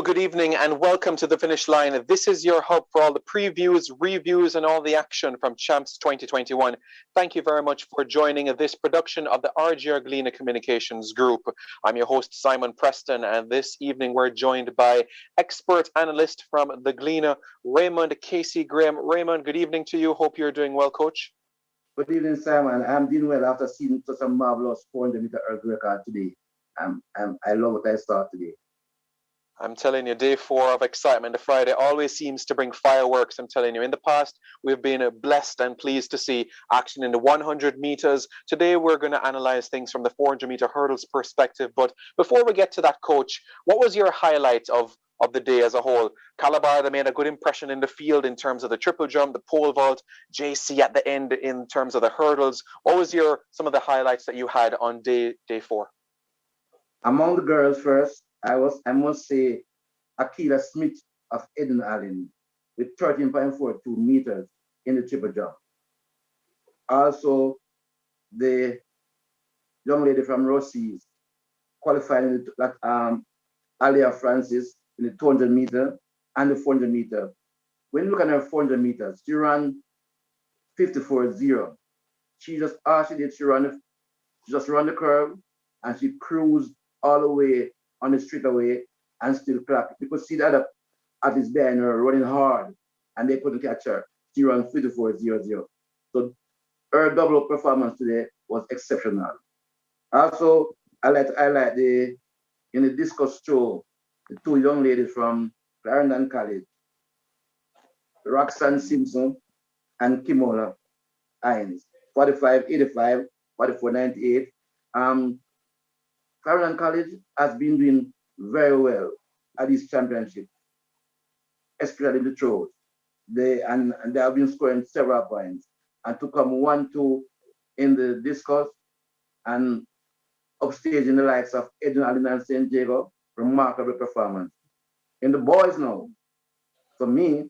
good evening, and welcome to the finish line. This is your hub for all the previews, reviews, and all the action from Champs 2021. Thank you very much for joining this production of the RGR Galena Communications Group. I'm your host, Simon Preston, and this evening we're joined by expert analyst from the Galena, Raymond Casey Graham. Raymond, good evening to you. Hope you're doing well, Coach. Good evening, Simon. I'm doing well after seeing such a marvelous 400-meter earth record today. I love what I saw today. I'm telling you, day 4 of excitement. The Friday always seems to bring fireworks. I'm telling you, in the past, we've been blessed and pleased to see action in the 100 meters. Today, we're going to analyze things from the 400-meter hurdles perspective. But before we get to that, Coach, what was your highlight of the day as a whole? Calabar, they made a good impression in the field in terms of the triple jump, the pole vault, JC at the end in terms of the hurdles. What was some of the highlights that you had on day 4? Among the girls first, I must say Akila Smith of Eden Allen with 13.42 meters in the triple jump. Also, the young lady from Rossies qualifying Alia Francis in the 200 meter and the 400 meter. When you look at her 400 meters, she ran 54.0. She just just ran the curve and she cruised all the way on the straightaway and still clock. You could see that at his banner running hard and they couldn't catch her. She ran 54.00. So her double performance today was exceptional. Also, I like in the discus throw, the 2 young ladies from Clarendon College, Roxanne Simpson and Kimola Hines, 45.85, 44.98. Clarendon College has been doing very well at this championship, especially in the throws. They have been scoring several points. And to come 1-2 in the discus and upstage in the likes of Eden Allen and St. Jacob, remarkable performance. In the boys now, for me,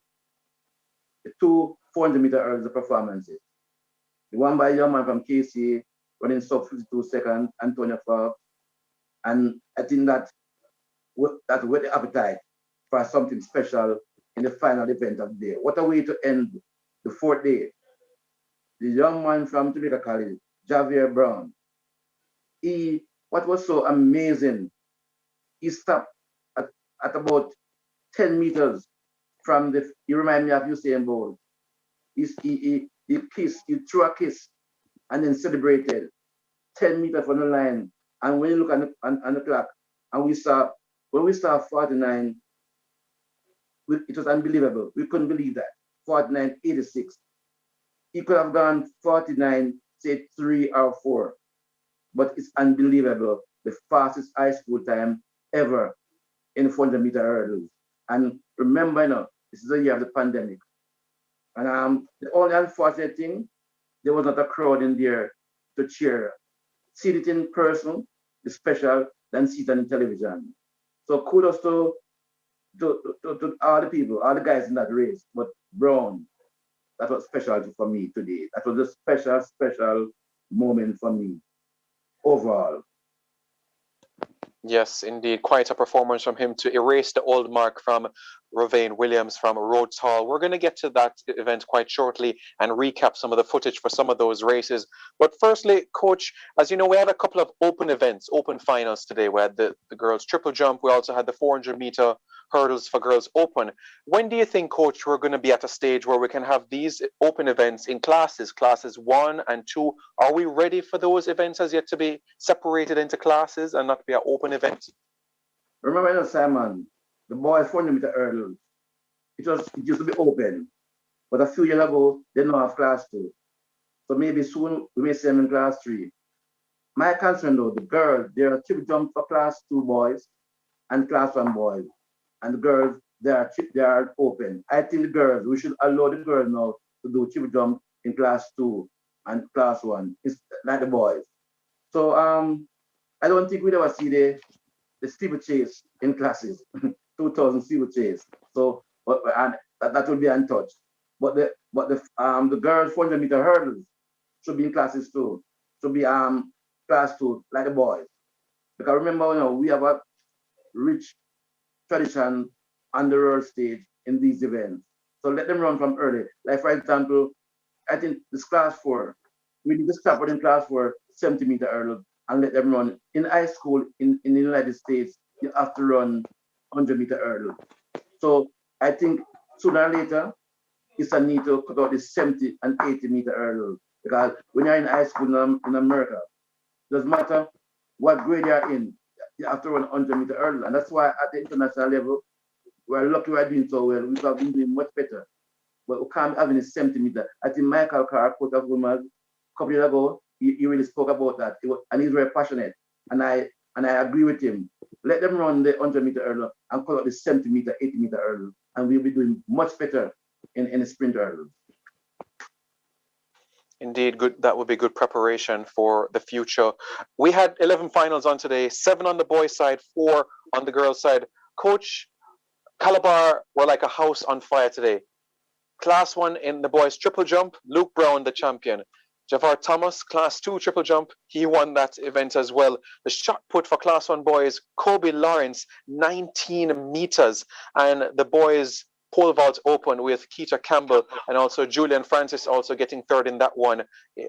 the 2 400-meter hurdles performances. The one by a young man from KC running sub 52 seconds, Antonio Forbes. And I think that with the appetite for something special in the final event of the day. What a way to end the 4th day. The young man from Jamaica College, Javier Brown, what was so amazing, he stopped at about 10 meters from he reminded me of Usain Bolt. He kissed, he threw a kiss and then celebrated 10 meters from the line. And when you look on the clock, and when we saw 49, it was unbelievable. We couldn't believe that. 49.86. He could have gone 49, say 3 or 4. But it's unbelievable. The fastest high school time ever in 400-meter hurdles. And remember, this is the year of the pandemic. And the only unfortunate thing, there was not a crowd in there to cheer. See it in person is special than see it on television. So kudos to all the people, all the guys in that race. But Brown, that was special for me today. That was a special, special moment for me overall. Yes, indeed. Quite a performance from him to erase the old mark from Ravane Williams from Rhodes Hall. We're going to get to that event quite shortly and recap some of the footage for some of those races. But firstly, Coach, as you know, we had a couple of open events, open finals today. We had the girls' triple jump. We also had the 400-meter hurdles for girls open. When do you think, Coach, we're going to be at a stage where we can have these open events in classes 1 and 2? Are we ready for those events as yet to be separated into classes and not be an open event? Remember, Simon, the boys 400-meter hurdles, it used to be open, but a few years ago, they now have class 2. So maybe soon we may see them in class 3. My concern though, the girls, there are triple jump for class 2 boys and class 1 boys. And the girls, they are open. I think the girls, we should allow the girls now to do triple jump in class 2 and class 1. It's like the boys. So I don't think we'd ever see the steeplechase in classes, 2000 steeplechase. So and that will be untouched. But the girls 400-meter hurdles should be in classes too. Should be class 2 like the boys. Because remember, we have a rich tradition on the world stage in these events. So let them run from early. Like for example, I think this class 4, we need to start in class 4, 70-meter hurdle, and let them run. In high school in the United States, you have to run 100-meter hurdle. So I think sooner or later, it's a need to cut out the 70 and 80-meter hurdle. Because when you're in high school in America, it doesn't matter what grade you're in, you have to run 100-meter hurdle. And that's why at the international level, we're lucky we're doing so well. We have been doing much better. But we can't have any 70-meter. I think Michael Carr, coach of women, a couple years ago, he really spoke about that. And he's very passionate. And I agree with him. Let them run the 100-meter hurdle and call out the 70-meter, 80-meter hurdle. And we'll be doing much better in the sprint hurdle. Indeed, good. That would be good preparation for the future. We had 11 finals on today, 7 on the boys' side, 4 on the girls' side. Coach, Calabar were like a house on fire today. Class 1 in the boys' triple jump, Luke Brown, the champion. Javar Thomas, Class 2 triple jump, he won that event as well. The shot put for Class 1 boys, Kobe Lawrence, 19 meters. And the boys' pole vault open with Keita Campbell and also Julian Francis also getting third in that one,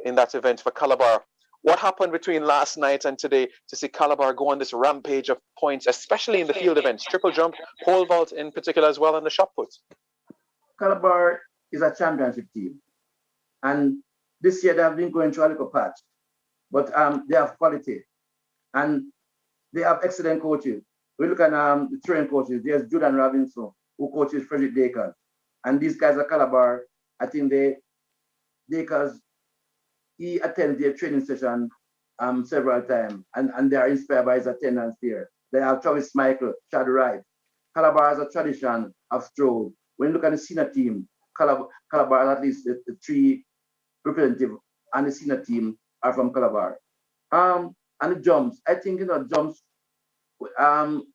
in that event for Calabar. What happened between last night and today to see Calabar go on this rampage of points, especially in the field events, triple jump, pole vault in particular as well, and the shot put? Calabar is a championship team. And this year they have been going through a little patch, but they have quality and they have excellent coaches. We look at the training coaches. There's Jordan Robinson, who coaches Frederick Dakers. And these guys are Calabar. I think Dakers, he attends their training session several times and they are inspired by his attendance there. They have Travis Michael, Chad Wright. Calabar has a tradition of stroll. When you look at the senior team, Calabar has at least the 3 representative and the senior team are from Calabar. And the jumps, I think, jumps,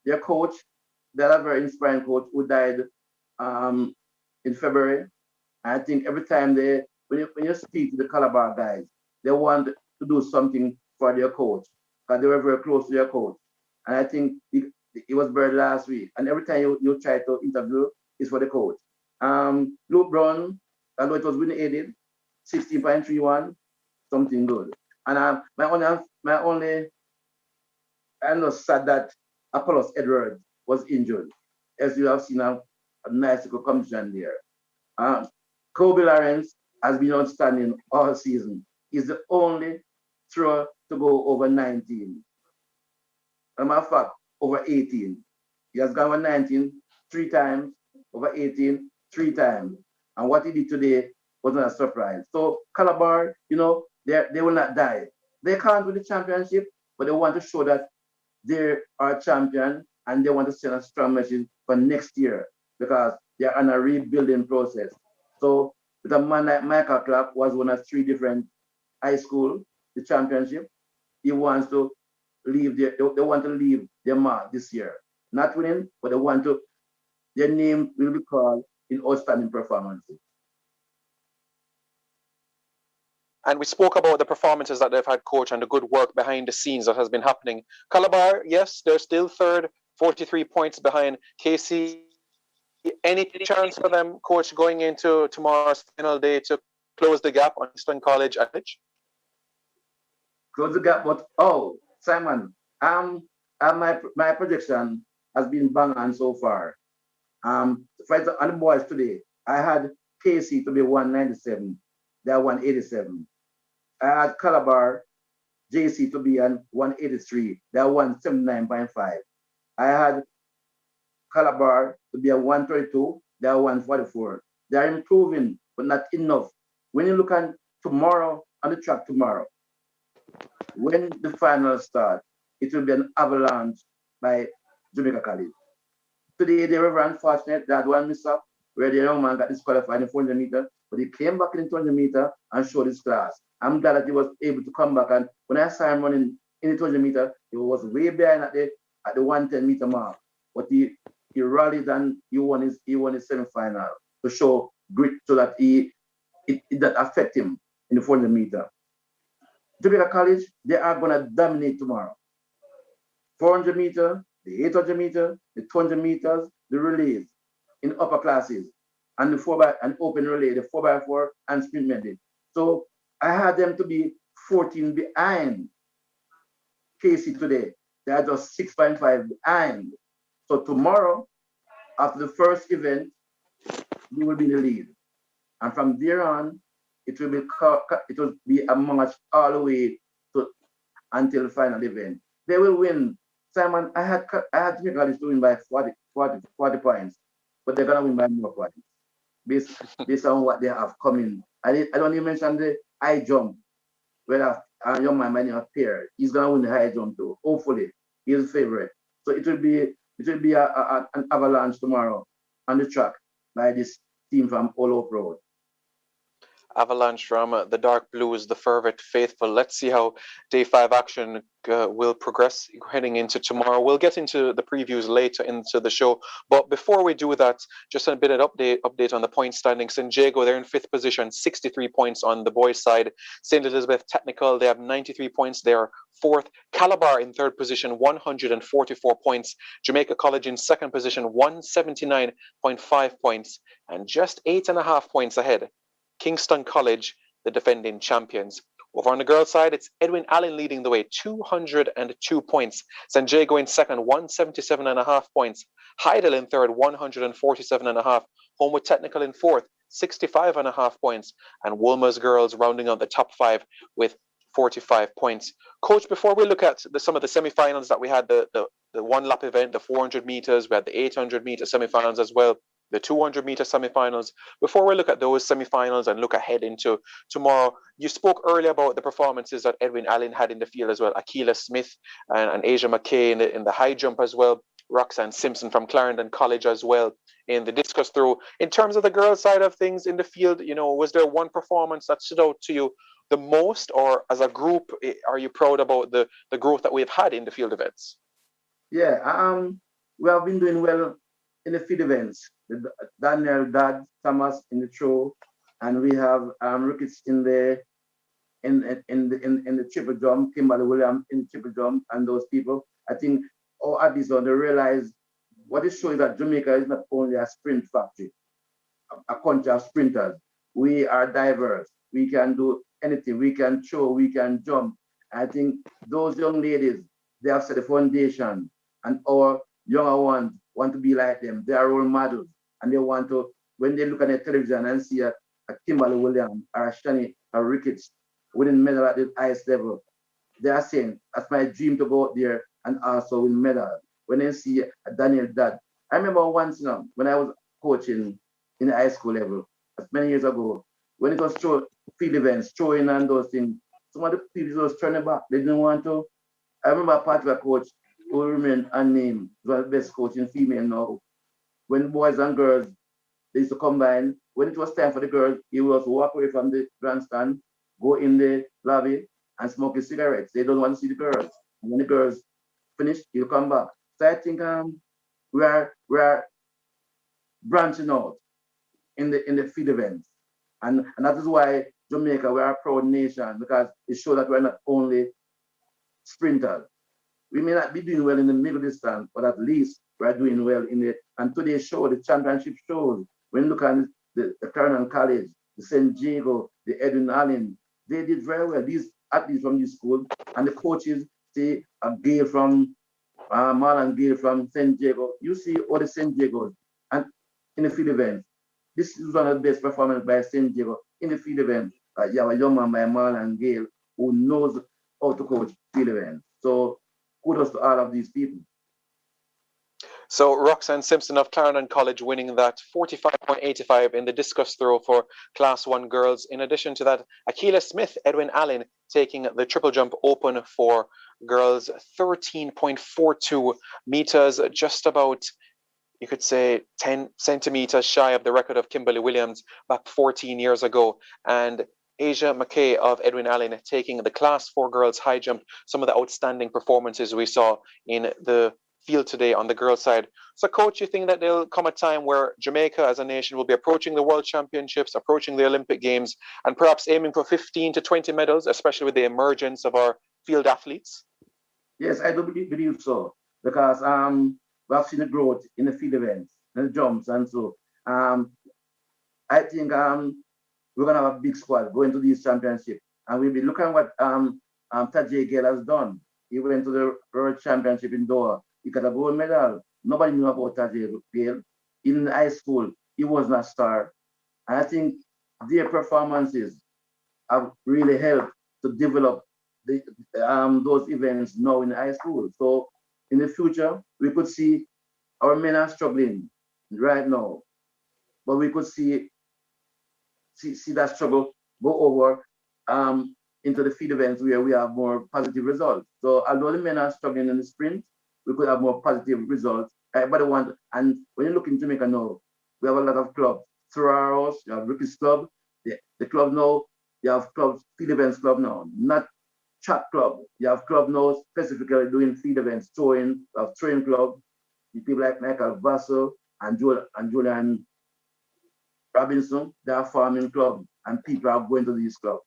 their coach, they're a very inspiring coach who died in February. I think every time when you speak to the Calabar guys, they want to do something for their coach because they were very close to their coach. And I think it was buried last week. And every time you try to interview, it's for the coach. Luke Brown, although it was winning aided, 16.31, something good. And my only, I'm not sad that Apollos Edwards was injured, as you have seen a nice little competition there. Kobe Lawrence has been outstanding all season. He's the only thrower to go over 19. As a matter of fact, over 18. He has gone over 19 3 times, over 18 3 times. And what he did today wasn't a surprise. So Calabar, they will not die. They can't win the championship, but they want to show that they are a champion and they want to send a strong message for next year because they are on a rebuilding process. So with a man like Michael Clark was one of 3 different high school, the championship, he wants to leave they want to leave their mark this year. Not winning, but their name will be called in outstanding performances. And we spoke about the performances that they've had, coach, and the good work behind the scenes that has been happening. Calabar, yes, they're still third, 43 points behind KC. Any chance for them, coach, going into tomorrow's final day to close the gap on Eastern College average? Close the gap, but Simon, my projection has been bang on so far. For example, on the boys today, I had KC to be 197. They're 187. I had Calabar, JC to be on 183. They're 179.5. I had Calabar to be a 132. They're 144. They're improving, but not enough. When you look at tomorrow, on the track tomorrow, when the finals start, it will be an avalanche by Jamaica College. Today, they were very unfortunate. They had one miss up where the young man got disqualified in 400 meter, but he came back in 200 meter and showed his class. I'm glad that he was able to come back. And when I saw him running in the 200 meter, he was way behind at the 110 meter mark. But he rallied and he won his semi-final to show grit so that it that affect him in the 400 meter. Jamaica College, they are going to dominate tomorrow. 400 meter, the 800 meter, the 200 meters, the relays in upper classes, and the 4 by an open relay, the 4x4 and sprint medley. So I had them to be 14 behind Casey today. They are just 6.5 behind. So tomorrow, after the first event, we will be in the lead. And from there on, it will be a march all the way to until the final event. They will win. Simon, I had Jamaica to win by 40 points, but they're gonna win by more points based on what they have coming. I don't even mention the high jump, where a young man by name of Pierre, he's gonna win the high jump too. Hopefully, he's the favorite. So it will be an avalanche tomorrow on the track by this team from All Hope Road. Avalanche from the Dark Blues, the Fervent Faithful. Let's see how day 5 action will progress heading into tomorrow. We'll get into the previews later into the show, but before we do that, just a bit of update on the point standing. San Diego, they're in 5th position, 63 points on the boys' side. St. Elizabeth Technical, they have 93 points. They're 4th. Calabar in 3rd position, 144 points. Jamaica College in 2nd position, 179.5 points, and just 8.5 points ahead, Kingston College, the defending champions. Over on the girls' side, it's Edwin Allen leading the way, 202 points. San Diego in 2nd, 177.5 points. Heidel in 3rd, 147.5. Homewood Technical in 4th, 65.5 points. And Wolmer's girls rounding out the top 5 with 45 points. Coach, before we look at some of the semi-finals that we had, the one-lap event, the 400 meters, we had the 800 meter semi-finals as well, the 200 meter semifinals. Before we look at those semifinals and look ahead into tomorrow, you spoke earlier about the performances that Edwin Allen had in the field as well. Akila Smith and Asia McKay in the high jump as well. Roxanne Simpson from Clarendon College as well in the discus throw. In terms of the girls' side of things in the field, was there one performance that stood out to you the most, or as a group, are you proud about the growth that we've had in the field events? Yeah, we have been doing well in the field events. Daniel Dad Thomas in the throw, and we have Ricketts in the triple jump, Kimberly Williams in the triple jump, and those people. I think all at this one they realize what it shows that Jamaica is not only a sprint factory, a country of sprinters. We are diverse. We can do anything. We can throw. We can jump. I think those young ladies, they have set the foundation, and our younger ones want to be like them. They are role models, and they want to, when they look at the television and see a Kimberly Williams or a Shani or Ricketts winning medal at the highest level, they are saying, that's my dream to go out there and also win medal. When they see a Daniel Dad, I remember once, when I was coaching in the high school level, as many years ago, when it was field events, throwing and those things, some of the people was turning back. They didn't want to. I remember a particular coach who remained unnamed, was the best coach in female now. When boys and girls, they used to combine. When it was time for the girls, he would walk away from the grandstand, go in the lobby and smoke his cigarettes. They don't want to see the girls. And when the girls finish, he'll come back. So I think we are branching out in the field events. And that is why Jamaica, we are a proud nation, because it shows that we're not only sprinters. We may not be doing well in the middle distance, but at least we're doing well in it. And today's show, the championship shows, when you look at the Clarendon College, the St. Diego, the Edwin Allen, they did very well. These athletes from this school, and the coaches, say, a Gail from Marlon Gail from St. Diego. You see all the St. Diegos and in the field events. This is one of the best performances by St. Diego in the field event. You have a young man by Marlon Gail who knows how to coach field events. So kudos to all of these people. So Roxanne Simpson of Clarendon College winning that 45.85 in the discus throw for Class 1 girls. In addition to that, Akila Smith, Edwin Allen taking the triple jump open for girls, 13.42 meters, just about, you could say, 10 centimeters shy of the record of Kimberly Williams back 14 years ago. And Asia McKay of Edwin Allen taking the Class 4 girls high jump. Some of the outstanding performances we saw in the field today on the girls' side. So, Coach, you think that there'll come a time where Jamaica as a nation will be approaching the World Championships, approaching the Olympic Games, and perhaps aiming for 15 to 20 medals, especially with the emergence of our field athletes? Yes, I do believe so. because we have seen the growth in the field events, and the jumps, and so I think we're gonna have a big squad going to these championships, and we'll be looking at what Tajay Gale has done. He went to the World Championship in Doha. He got a gold medal. Nobody knew about Tajay Gale. In high school, he wasn't a star, and I think their performances have really helped to develop those events now in high school. So in the future, we could see our men are struggling right now, but we could see that struggle go over into the field events where we have more positive results. So although the men are struggling in the sprint, we could have more positive results. Everybody want, and when you look in Jamaica now, we have a lot of clubs. Sorrows, you have Ricky's Club, the club now, you have clubs, field events club now, not track club. You have club now specifically doing field events, throwing, throwing club, people like Michael Vassell and Julian Robinson, they are farming club, and people are going to these clubs.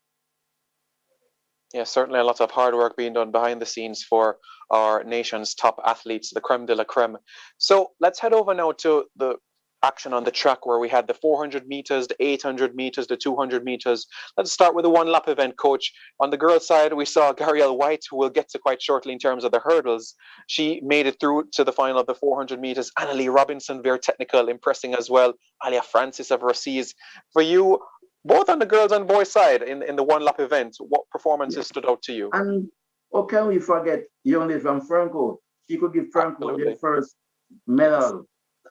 Yeah, certainly a lot of hard work being done behind the scenes for our nation's top athletes, the creme de la creme. So let's head over now to the action on the track where we had the 400 meters, the 800 meters, the 200 meters. Let's start with the one lap event, coach. On the girls' side, we saw Garielle White, who we'll get to quite shortly in terms of the hurdles. She made it through to the final of the 400 meters. Annalie Robinson, very technical, impressing as well. Alia Francis of Rossies. For you, both on the girls and boys' side in the one lap event, what performances stood out to you? And how can we forget young lady from Franco? She could give Franco their first medal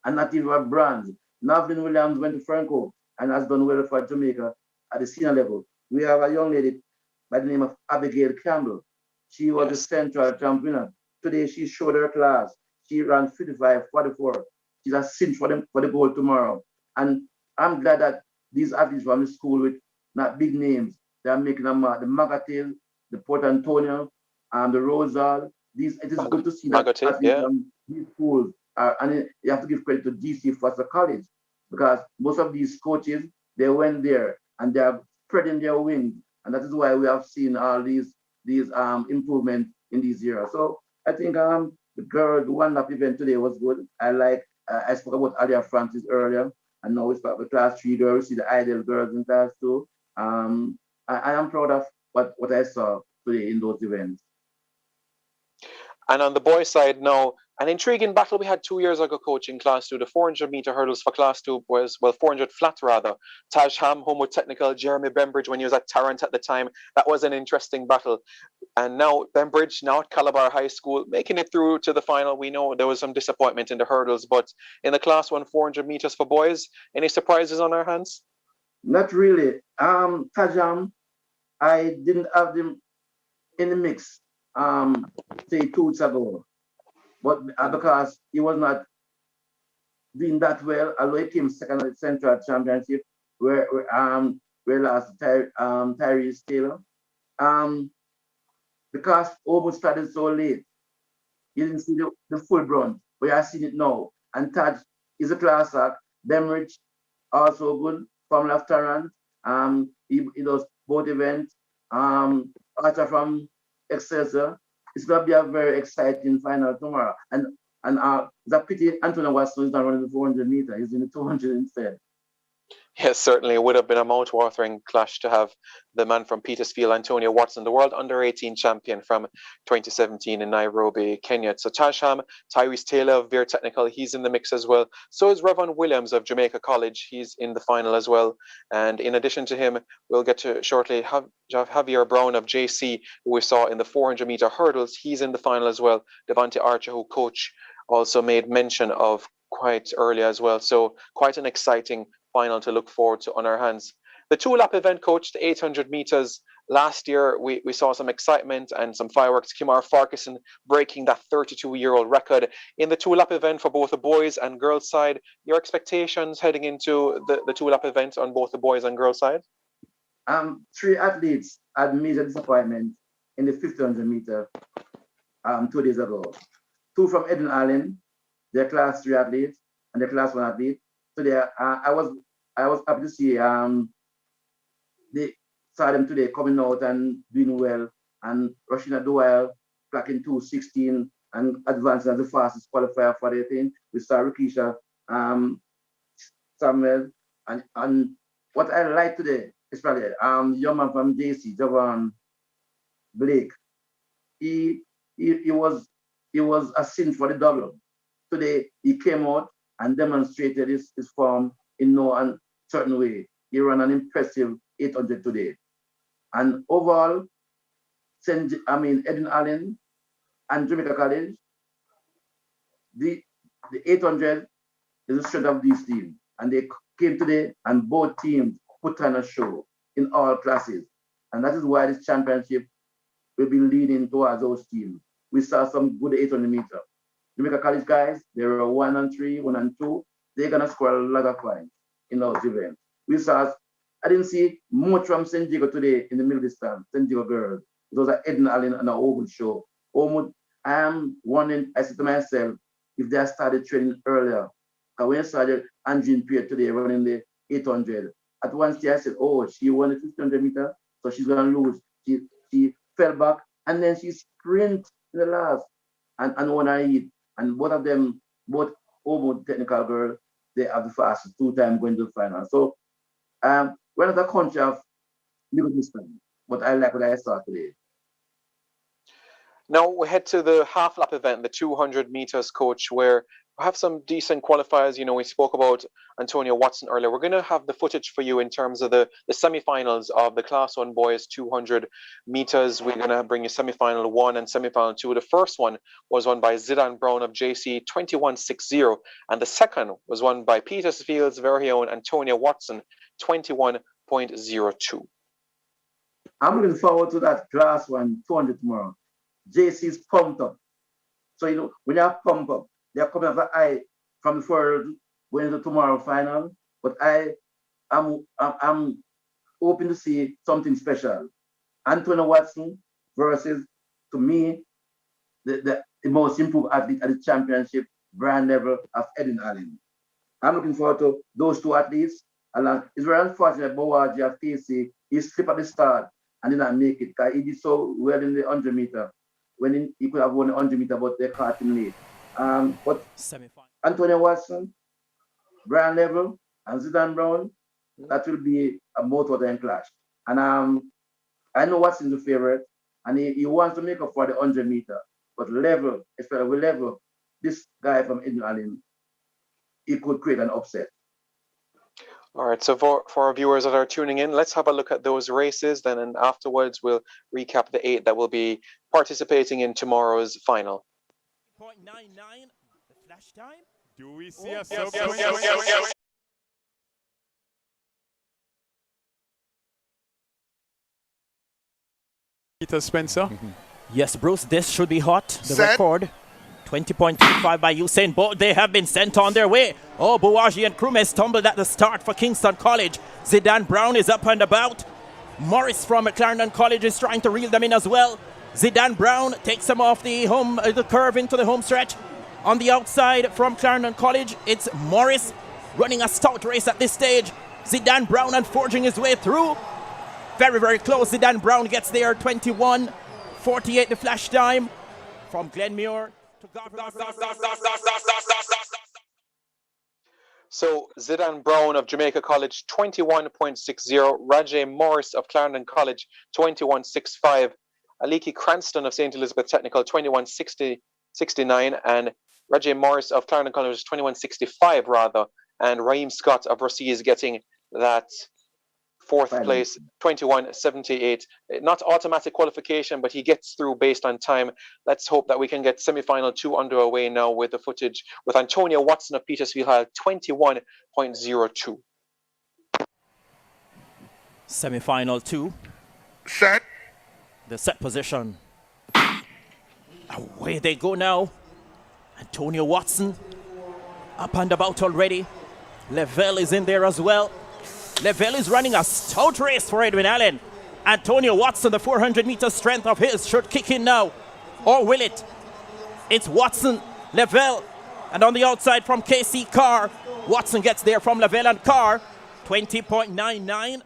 and not even a bronze. Navlin Williams went to Franco and has done well for Jamaica at the senior level. We have a young lady by the name of Abigail Campbell. She was the central champ winner. Today she showed her class. She ran 55-44. She's a cinch for the goal tomorrow. And I'm glad that these athletes from the school with not big names, they are making them the Magatil, the Port Antonio, the Rosal. It is good to see that athletes from these schools and you have to give credit to DC Foster College because most of these coaches, they went there and they are spreading their wings. And that is why we have seen all these improvements in these years. So I think the one lap event today was good. I spoke about Alia Francis earlier, and now we start with class 3 girls, see the ideal girls in class 2. I am proud of what I saw today in those events. And on the boys' side now, an intriguing battle we had 2 years ago, coach, in class 2. The 400-meter hurdles for class 2 was, 400 flat rather. Taj Ham, home with technical, Jeremy Bembridge when he was at Tarrant at the time. That was an interesting battle. And now Bembridge, now at Calabar High School, making it through to the final. We know there was some disappointment in the hurdles, but in the class 1 400 meters for boys, any surprises on our hands? Not really. Tajam, I didn't have him in the mix, say 2 weeks ago. But because he was not doing that well, although he came second at the Central Championship, where lost Tyrese Taylor. Because almost started so late, you didn't see the full brunt, but you have seen it now. And Taj is a class act. Bemrich, also good, from Tarrant. He does both events. Archer from Excelsior. It's going to be a very exciting final tomorrow. And it's a pity Antonio Watson is not running the 400 meter. He's in the 200 instead. Yes, certainly it would have been a mouth-watering clash to have the man from Petersfield, Antonio Watson, the world under-18 champion from 2017 in Nairobi, Kenya. So Tasham, Tyrese Taylor of Veer Technical, he's in the mix as well. So is Revon Williams of Jamaica College. He's in the final as well. And in addition to him, we'll get to shortly Javier Brown of JC, who we saw in the 400-meter hurdles. He's in the final as well. Devante Archer, who coach also made mention of quite early as well. So quite an exciting final to look forward to on our hands. The 2-lap event, coach, the 800 meters. Last year, we saw some excitement and some fireworks. Kimar Farquharson breaking that 32-year-old record in the 2-lap event for both the boys and girls side. Your expectations heading into the 2-lap event on both the boys and girls side? 3 athletes had major disappointment in the 1500 meter 2 days ago. 2 from Eden Allen, their class 3 athletes, and their class 1 athlete. So I was happy to see they saw them today coming out and doing well. And Rashina Doyle clocking 2:16 and advancing as the fastest qualifier for the thing. We saw Rikisha, Samuel, and what I like today, especially young man from JC, Javon Blake. He was a cinch for the double. Today he came out and demonstrated his form in no uncertain way. He ran an impressive 800 today. And overall, Edwin Allen and Jamaica College, the 800 is the strength of these teams. And they came today and both teams put on a show in all classes. And that is why this championship will be leading towards those teams. We saw some good 800 meter. Jamaica College guys, they were 1 and 3, 1 and 2. They're gonna score a lot of points in those events. I didn't see much from St. Diego today in the middle distance, St. Diego girls. It was an Eden Allen and an Ogun show. I am wondering, I said to myself, if they had started training earlier. Because when I saw the Angie period today running the 800, at one stage I said, oh, she won the 1500 meter, so she's gonna lose. She fell back and then she sprint in the last and won her heat. And both of them, both Ogun technical girls, they have the fastest 2 times going to the final. So we're not a country of little distance, but I like what I saw today. Now we head to the half lap event, the 200 meters, coach, where we have some decent qualifiers. We spoke about Antonio Watson earlier. We're going to have the footage for you in terms of the semifinals of the Class 1 boys 200 meters. We're going to bring you semifinal 1 and semifinal 2. The first one was won by Zidane Brown of JC, 21.60, and the second was won by Petersfield's very own Antonio Watson, 21.02. I'm looking forward to that Class 1 200 tomorrow. JC's pumped up. So, when you're pumped up, they're coming off high from the forward going to tomorrow final. But I'm hoping to see something special. Antonio Watson versus, to me, the most improved athlete at the championship brand level of Edwin Allen. I'm looking forward to those two athletes. It's very unfortunate Bowaji of KC, he slipped at the start and did not make it because he did so well in the 100 meter. When he could have won the 100 meter, but they caught him late. But Antonio Watson, brand level, and Zidane Brown, that will be a motor-time clash. And I know Watson's the favorite, and he wants to make up for the 100 meter. But level, especially with level, this guy from Edwin Allen, he could create an upset. All right, so for our viewers that are tuning in, let's have a look at those races. Then and afterwards, we'll recap the 8 that will be participating in tomorrow's final. 0.99, the flash time. Do we see a Peter Spencer? Yes, Bruce, this should be hot. The record. 20.25 by Usain Bolt. They have been sent on their way. Oh, Bouagie and Krume stumbled at the start for Kingston College. Zidane Brown is up and about. Morris from Clarendon College is trying to reel them in as well. Zidane Brown takes them off the curve into the home stretch. On the outside from Clarendon College, it's Morris running a stout race at this stage. Zidane Brown and forging his way through. Very, very close. Zidane Brown gets there. 21.48 the flash time from Glenmuir. So Zidane Brown of Jamaica College, 21.60. Rajay Morris of Clarendon College, 21.65. Aliki Cranston of St. Elizabeth Technical, 21.69. And Rajay Morris of Clarendon College, 21.65 rather. And Raheem Scott of Rossy is getting that fourth place, 21.78. Not automatic qualification, but he gets through based on time. Let's hope that we can get semi-final 2 underway now with the footage with Antonio Watson of Petersfield High, 21.02. Semi-final 2. Set. The set position. Away they go now. Antonio Watson up and about already. Lavelle is in there as well. Lavelle is running a stout race for Edwin Allen. Antonio Watson, the 400-meter strength of his, should kick in now. Or will it? It's Watson, Lavelle, and on the outside from KC Carr. Watson gets there from Lavelle and Carr. 20.99.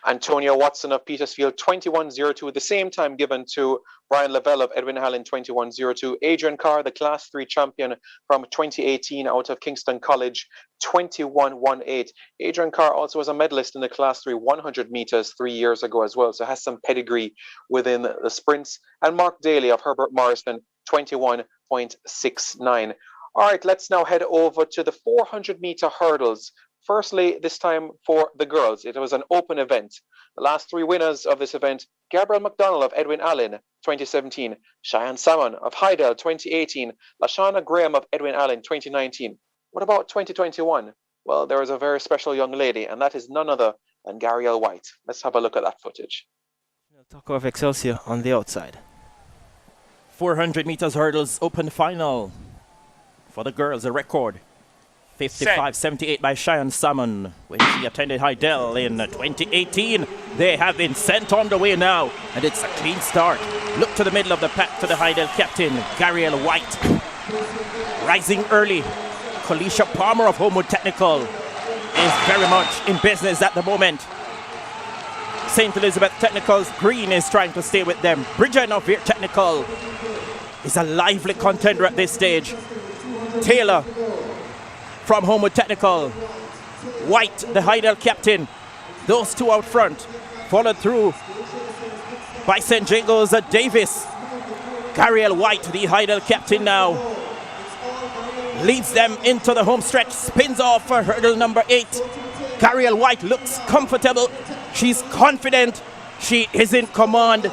Antonio Watson of Petersfield, 21.02, the same time given to Brian Lavelle of Edwin Allen, 21.02. Adrian Carr, the Class 3 champion from 2018 out of Kingston College, 21.18. Adrian Carr also was a medalist in the Class 3 100 meters 3 years ago as well, so has some pedigree within the sprints. And Mark Daly of Herbert Morrison, 21.69. All right, let's now head over to the 400-meter hurdles. Firstly, this time for the girls. It was an open event. The last three winners of this event: Gabrielle McDonald of Edwin Allen, 2017, Cheyenne Salmon of Hydel, 2018, Lashana Graham of Edwin Allen, 2019. What about 2021? Well, there is a very special young lady, and that is none other than Garielle White. Let's have a look at that footage. Taco of Excelsior on the outside. 400 meters hurdles open final for the girls, a record 55.78 by Cheyenne Salmon when she attended Hydel in 2018. They have been sent on the way now, and it's a clean start. Look to the middle of the pack to the Hydel captain, Garielle White. Rising early, Kalisha Palmer of Homewood Technical is very much in business at the moment. St. Elizabeth Technical's Green is trying to stay with them. Bridget of Veer Technical is a lively contender at this stage. Taylor from Homewood Technical, White, the Hydel captain, those two out front, followed through by St. Jago's Davis. Garielle White, the Hydel captain now, leads them into the home stretch, spins off for hurdle number 8. Garielle White looks comfortable, she's confident, she is in command.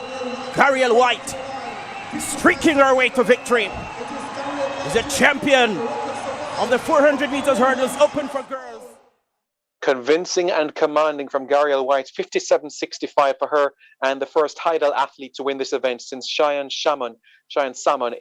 Garielle White, streaking her way to victory, is a champion of the 400 meters hurdles open for girls. Convincing and commanding from Garielle White, 57.65 for her, and the first Hydel athlete to win this event since Cheyenne Salmon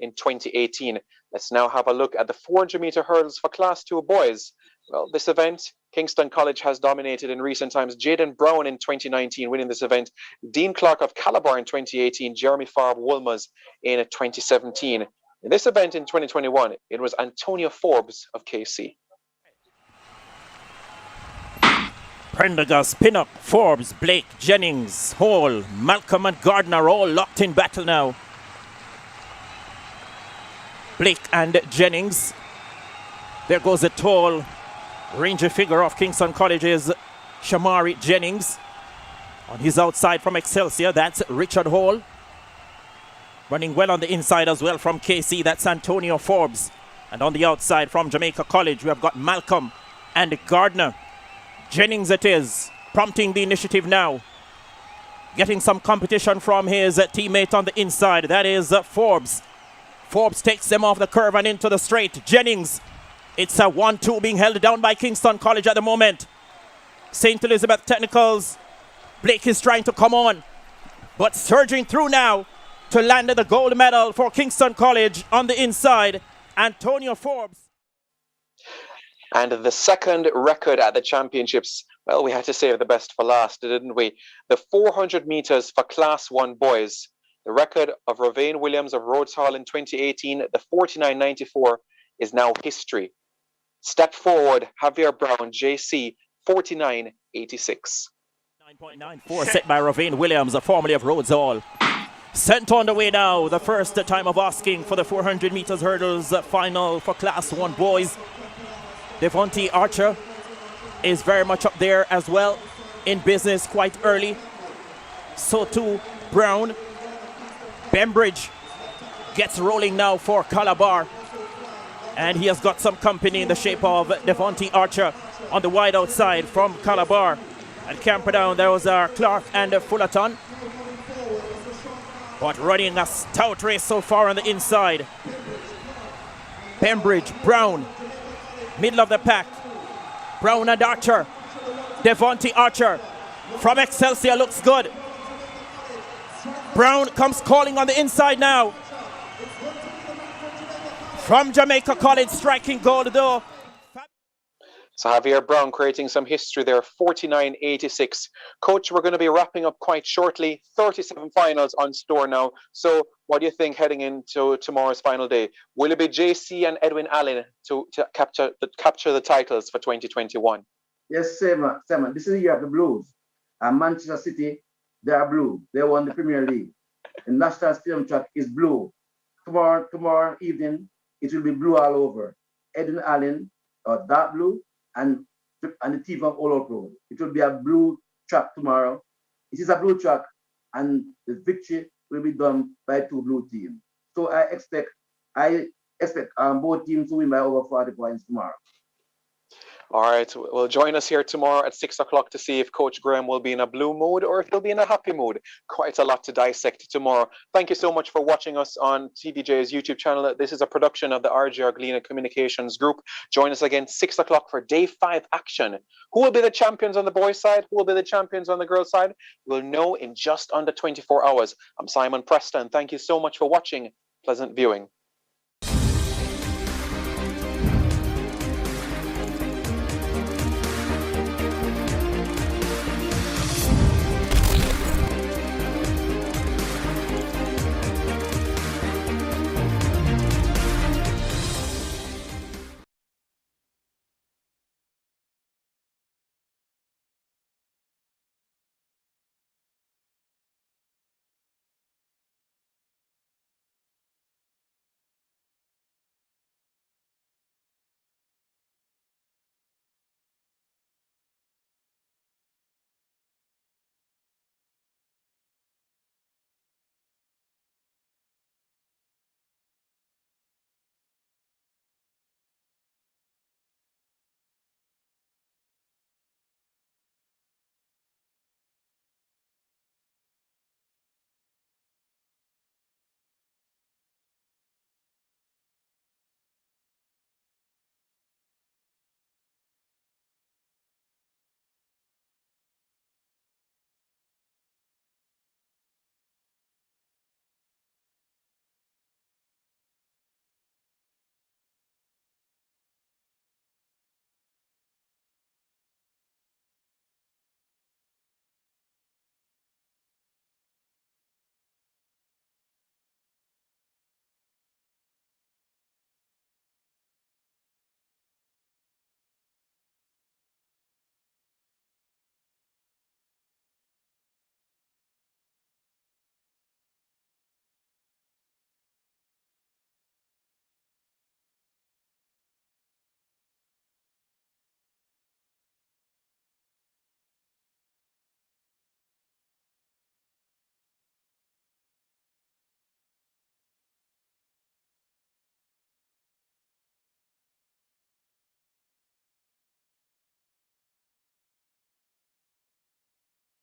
in 2018. Let's now have a look at the 400 meter hurdles for Class 2 boys. Well, this event, Kingston College has dominated in recent times. Jaden Brown in 2019 winning this event. Dean Clark of Calabar in 2018. Jeremy Farb Wolmers in 2017. In this event in 2021, it was Antonia Forbes of KC. Prendergast, Pinnock, Forbes, Blake, Jennings, Hall, Malcolm and Gardner all locked in battle now. Blake and Jennings. There goes a tall ranger figure of Kingston College's Shamari Jennings. On his outside from Excelsior, that's Richard Hall. Running well on the inside as well from KC, that's Antonio Forbes. And on the outside from Jamaica College, we have got Malcolm and Gardner. Jennings it is, prompting the initiative now. Getting some competition from his teammate on the inside, that is Forbes. Forbes takes them off the curve and into the straight. Jennings, it's a 1-2 being held down by Kingston College at the moment. St. Elizabeth Technicals, Blake is trying to come on, but surging through now to land the gold medal for Kingston College on the inside, Antonio Forbes. And the second record at the championships, well, we had to save the best for last, didn't we? The 400 meters for Class 1 boys. The record of Ravane Williams of Rhodes Hall in 2018, the 49.94, is now history. Step forward, Javier Brown, JC, 49.86. 9.94 set by Ravane Williams, formerly of Rhodes Hall. Sent on the way now, the first time of asking for the 400 meters hurdles final for Class 1 boys. Devontae Archer is very much up there as well, in business quite early. So too Brown. Bembridge gets rolling now for Calabar. And he has got some company in the shape of Devontae Archer on the wide outside from Calabar. And Camperdown, there was Clark and Fullerton. But running a stout race so far on the inside. Bembridge, Brown, middle of the pack. Brown and Archer. Devontae Archer from Excelsior looks good. Brown comes calling on the inside now. From Jamaica College, striking gold though. So Javier Brown creating some history there, 49.86. Coach, we're going to be wrapping up quite shortly. 37 finals on store now. So what do you think heading into tomorrow's final day? Will it be JC and Edwin Allen to capture the titles for 2021? Yes, Simon. This is the year of the Blues. And Manchester City, they are blue. They won the Premier League. The National Stadium track is blue. Tomorrow evening, it will be blue all over. Eden Allen, dark blue, and the team of All Out Road. It will be a blue track tomorrow. It is a blue track, and the victory will be done by 2 blue teams. So I expect both teams to win by over 40 points tomorrow. All right, well, join us here tomorrow at 6 o'clock to see if Coach Graham will be in a blue mood or if he'll be in a happy mood. Quite a lot to dissect tomorrow. Thank you so much for watching us on TVJ's YouTube channel. This is a production of the RGR Galena Communications Group. Join us again 6 o'clock for Day 5 action. Who will be the champions on the boys' side? Who will be the champions on the girls' side? We'll know in just under 24 hours. I'm Simon Preston. Thank you so much for watching. Pleasant viewing.